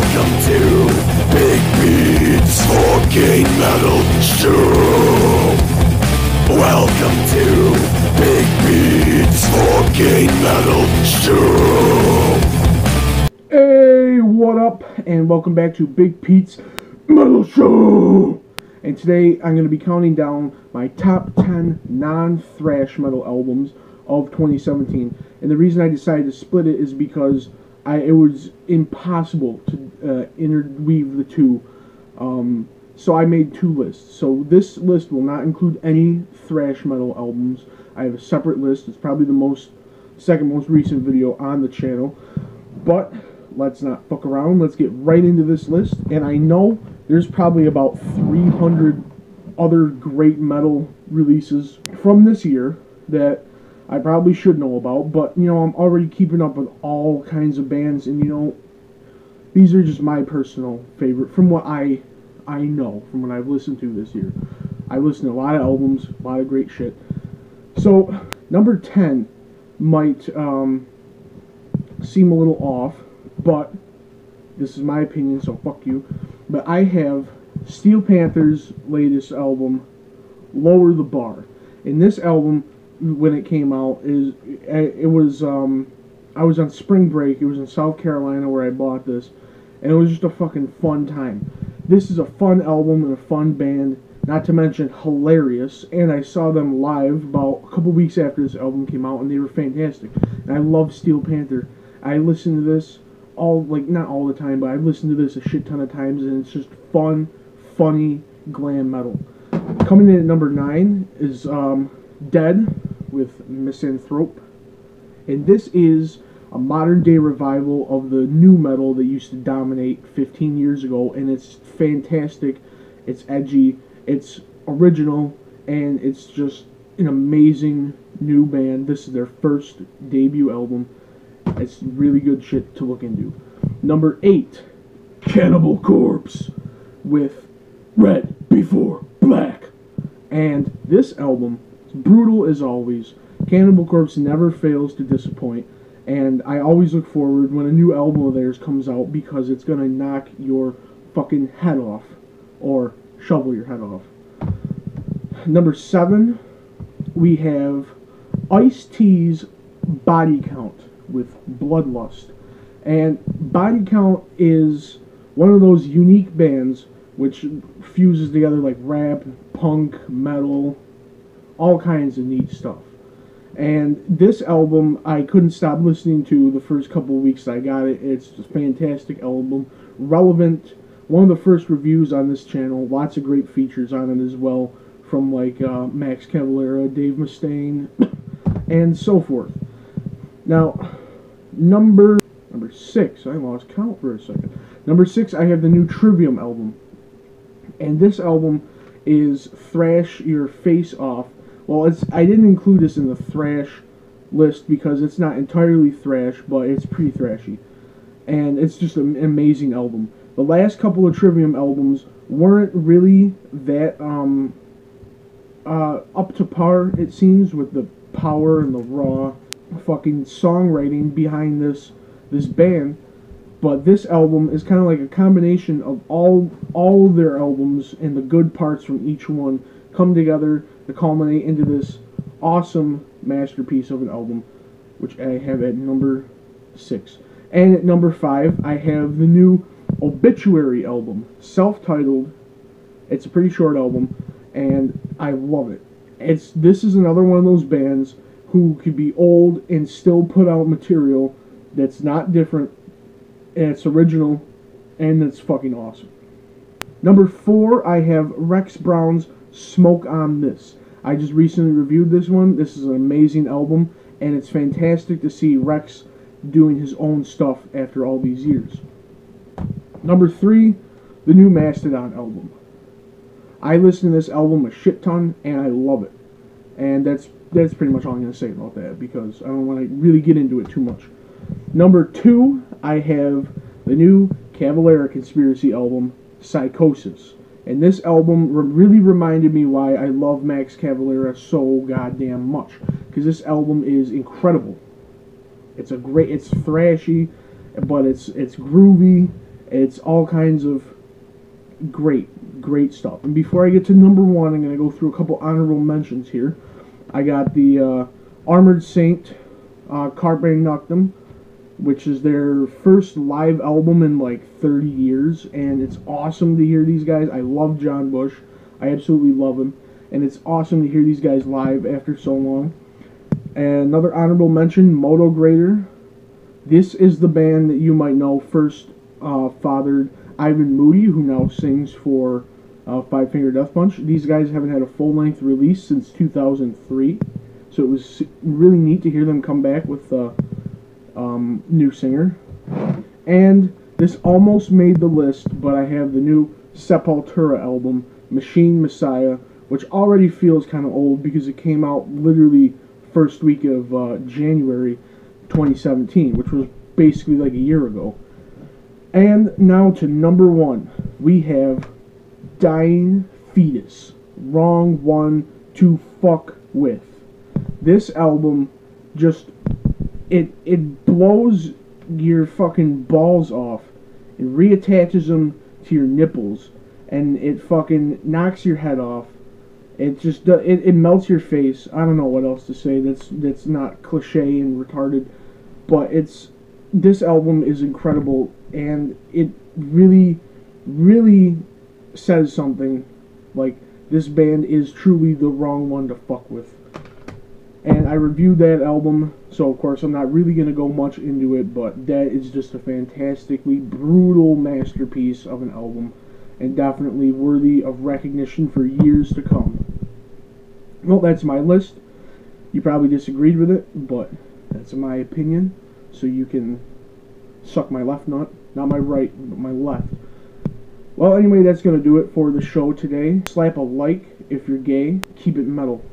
Welcome to Big Beats Fucking Metal Show. Welcome to Big Beats Fucking Metal Show. Hey, what up? And welcome back to Big Pete's Metal Show. And today I'm going to be counting down my top 10 non-thrash metal albums of 2017. And the reason I decided to split it is because it was impossible to interweave the two. So I made two lists. So this list will not include any thrash metal albums. I have a separate list. It's probably the second most recent video on the channel. But let's not fuck around. Let's get right into this list. And I know there's probably about 300 other great metal releases from this year that I probably should know about, but, you know, I'm already keeping up with all kinds of bands, and, you know, these are just my personal favorite from what I know, from what I've listened to this year. I've listened to a lot of albums, a lot of great shit. So, number 10 might seem a little off, but this is my opinion, so fuck you. But I have Steel Panther's latest album, Lower the Bar. And this album, when it came out, I was on spring break. It was in South Carolina where I bought this, and it was just a fucking fun time. This is a fun album and a fun band, not to mention hilarious, and I saw them live about a couple weeks after this album came out, and they were fantastic. And I love Steel Panther. I listen to this not all the time, but I've listened to this a shit ton of times, and it's just fun, funny, glam metal. Coming in at number 9 is Dead with Misanthrope, and this is a modern day revival of the new metal that used to dominate 15 years ago, and it's fantastic, it's edgy, it's original, and it's just an amazing new band. This is their first debut album. It's really good shit to look into. Number 8, Cannibal Corpse with Red Before Black, and this album, brutal as always. Cannibal Corpse never fails to disappoint, and I always look forward when a new album of theirs comes out because it's gonna knock your fucking head off, or shovel your head off. Number 7, we have Ice-T's Body Count with Bloodlust, and Body Count is one of those unique bands which fuses together like rap, punk, metal, all kinds of neat stuff. And this album I couldn't stop listening to the first couple of weeks that I got it. It's a fantastic album, relevant, one of the first reviews on this channel, lots of great features on it as well, from like Max Cavalera, Dave Mustaine, and so forth. Now, number 6, I lost count for a second. Number 6, I have the new Trivium album, and this album is Thrash Your Face Off. Well, I didn't include this in the thrash list because it's not entirely thrash, but it's pretty thrashy. And it's just an amazing album. The last couple of Trivium albums weren't really that up to par, it seems, with the power and the raw fucking songwriting behind this band. But this album is kind of like a combination of all of their albums, and the good parts from each one come together to culminate into this awesome masterpiece of an album, which I have at number 6. And at number 5, I have the new Obituary album, self-titled. It's a pretty short album, and I love it. This is another one of those bands who could be old and still put out material that's not different, and it's original, and it's fucking awesome. Number 4, I have Rex Brown's Smoke on This. I just recently reviewed this one. This is an amazing album, and it's fantastic to see Rex doing his own stuff after all these years. Number 3, the new Mastodon album. I listen to this album a shit ton, and I love it. And that's pretty much all I'm going to say about that, because I don't want to really get into it too much. Number 2, I have the new Cavalera Conspiracy album, Psychosis. And this album really reminded me why I love Max Cavalera so goddamn much. Because this album is incredible. It's thrashy, but it's groovy, It's all kinds of great stuff. And before I get to number one, I'm going to go through a couple honorable mentions here. I got the Armored Saint Carpe Noctem, which is their first live album in like 30 years, and it's awesome to hear these guys. I love John Bush. I absolutely love him, and it's awesome to hear these guys live after so long. And another honorable mention, Moto Grader. This is the band that you might know first fathered Ivan Moody, who now sings for Five Finger Death Punch. These guys haven't had a full-length release since 2003, so it was really neat to hear them come back with a new singer. And this almost made the list, but I have the new Sepultura album, Machine Messiah, which already feels kind of old because it came out literally first week of January 2017, which was basically like a year ago. And now to number one, we have Dying Fetus, Wrong One to Fuck With. This album just, it blows your fucking balls off. It reattaches them to your nipples, and it fucking knocks your head off. It just, it melts your face. I don't know what else to say that's not cliche and retarded, but this album is incredible, and it really, really says something. Like, this band is truly the wrong one to fuck with. And I reviewed that album, so of course I'm not really going to go much into it, but that is just a fantastically brutal masterpiece of an album, and definitely worthy of recognition for years to come. Well, that's my list. You probably disagreed with it, but that's my opinion, so you can suck my left nut. Not my right, but my left. Well, anyway, that's going to do it for the show today. Slap a like if you're gay. Keep it metal.